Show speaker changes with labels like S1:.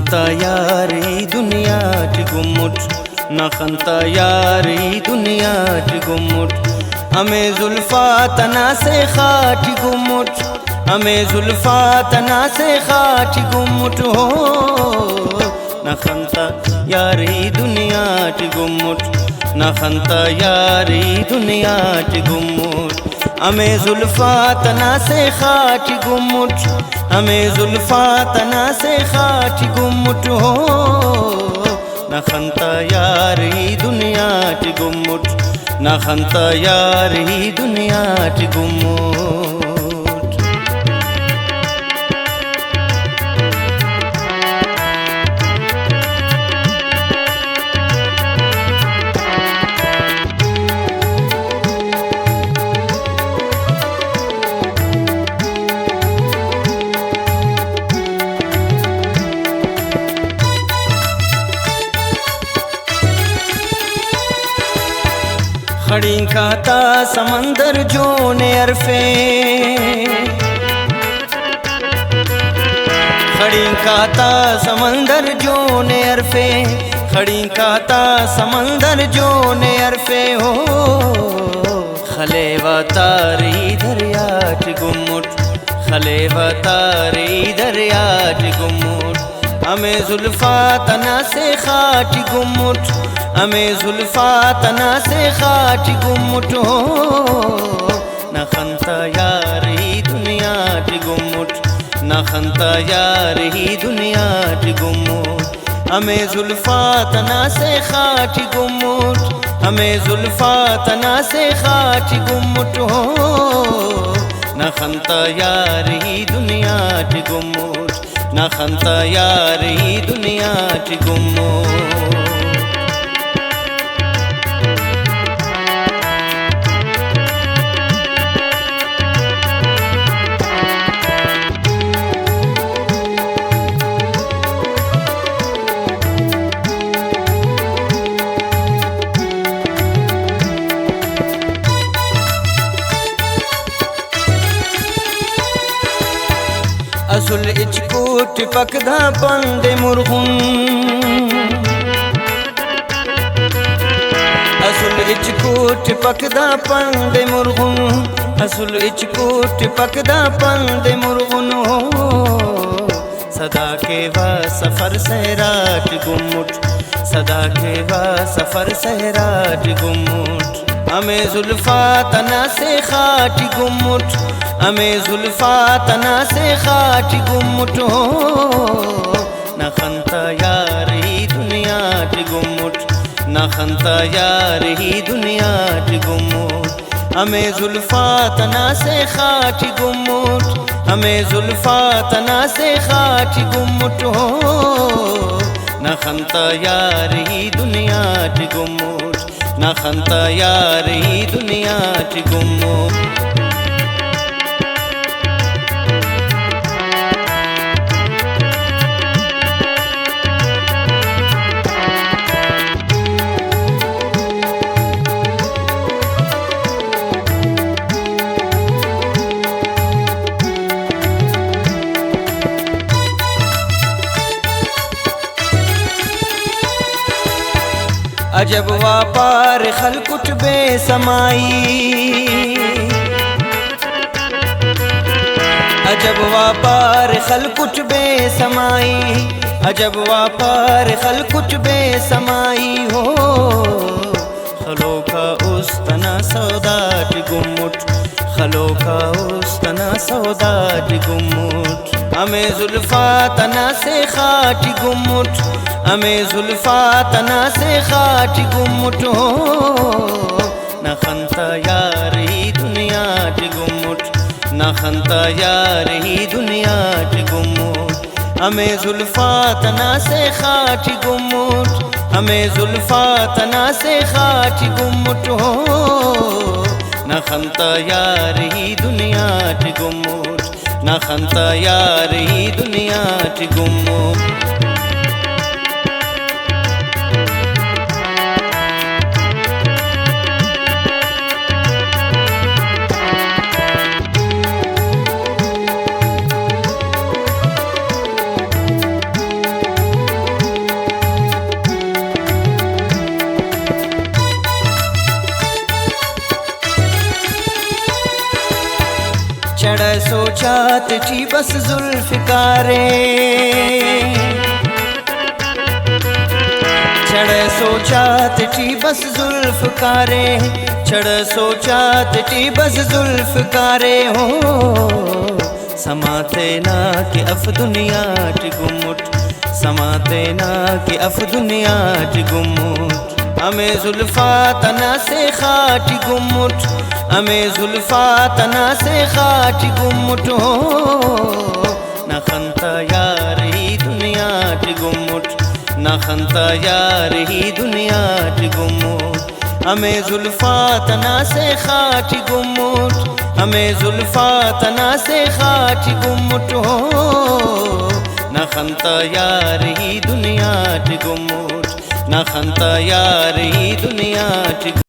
S1: खंता यारी दुनिया गुम्मुट न खंता यारी दुनिया गुम्मुट हमें जुल्फा तना से खाट गुम्मुट हमें जुल्फा तना से खाट गुम्मुट हो न खंता यारी दुनिया गुम्मुट न खंता यारी दुनिया गुम्मुट हमें जुल्फा तना से खाट गुम्मुट हमें जुल्फा तना से खाट गुम्मुट हो न खंता यारी दुनिया गुम्मुट न खंता यारी दुनिया गुम्मुट। खड़ी खाता समंदर जो ने अरफे खड़ी खाता समंदर जो ने अरफे खड़ी खाता समंदर जो ने अरफे हो खलेवा तारी दरियाट गुम्मुट खलेवा तारी दरियाट गुम्मुट हमें जुल्फा तना से खाट गुम्मुट हमें जुल्फा तना से खाट गुम्मुट हो न खंता यारी दुनिया गुम्मुट न खंता यारी दुनिया गुम्मुट हमें जुल्फा तना से खाट गुम्मुट हमें जुल्फा तना से खाट गुम्मुट हो न खंता यारी दुनिया गुम्मुट न खंता यारी दुनिया गुम्मुट। असुल इचकूट पकदा पंदे मुरगुन असुल इचकूट पकदा पंदे मुरगुन असुल इचकूट पकदा पंदे मुरगुन हो सदा के वा सफर सहराट गुम्मुट सदा के वा सफर सहराट गुम्मुट हमें जुल्फा तना से खाट गुम्मुट हमें जुल्फा तना से खाट गुम्मुट हो न खंता यारी दुनिया गुम्मुट न खंता यारी दुनिया गुम्मुट हमें जुल्फा तना से खाट गुम्मुट हमें जुल्फा तना से खाट गुम्मुट हो न खंता यारी दुनिया गुम्मुट न खंता यारी दुनिया गुम्मुट। अजब वापार खलकुट बेसमाई अजब वापार खलकुट बेसमाई अजब वापार खलकुट बेसमाई हो खलो का उस तना सौदाट गुम्मुट खलो का उस तना सौदाट गुम्मुट हमें जुल्फा तना से खाट गुम्मुट हमें जुल्फा तना से खाट गुम्मुट हो न खंता यारी दुनिया गुम्मुट न खंता यारी दुनिया गुम्मुट हमें जुल्फा तना से खाट गुम्मुट हमें जुल्फा तना से खाट गुम्मुट हो न खंता यारी दुनिया गुम्मुट न खंता यारी दुनिया गुम्मुट। चढ़ सोचात ची बस जुल्फकारे चढ़ सोचात ची बस जुल्फकारे चढ़ सोचात ची बस जुल्फकारे हो समाते ना कि अफ दुनिया टी गुमुट समाते ना कि अफ दुनिया टी गुमुट हमें जुल्फा तना से खाटी गुमुट हमें जुल्फा तना से खाटी गुमुट हो ना खंता यार ही दुनिया टी गुमुट ना खंता यार ही दुनिया टी गुमुट हमें जुल्फा तना से खाटी गुमुट हमें जुल्फा तना से खाटी गुमुट हो ना खंता यार ही दुनिया टी गुमुट ना खंता यार ही दुनिया टी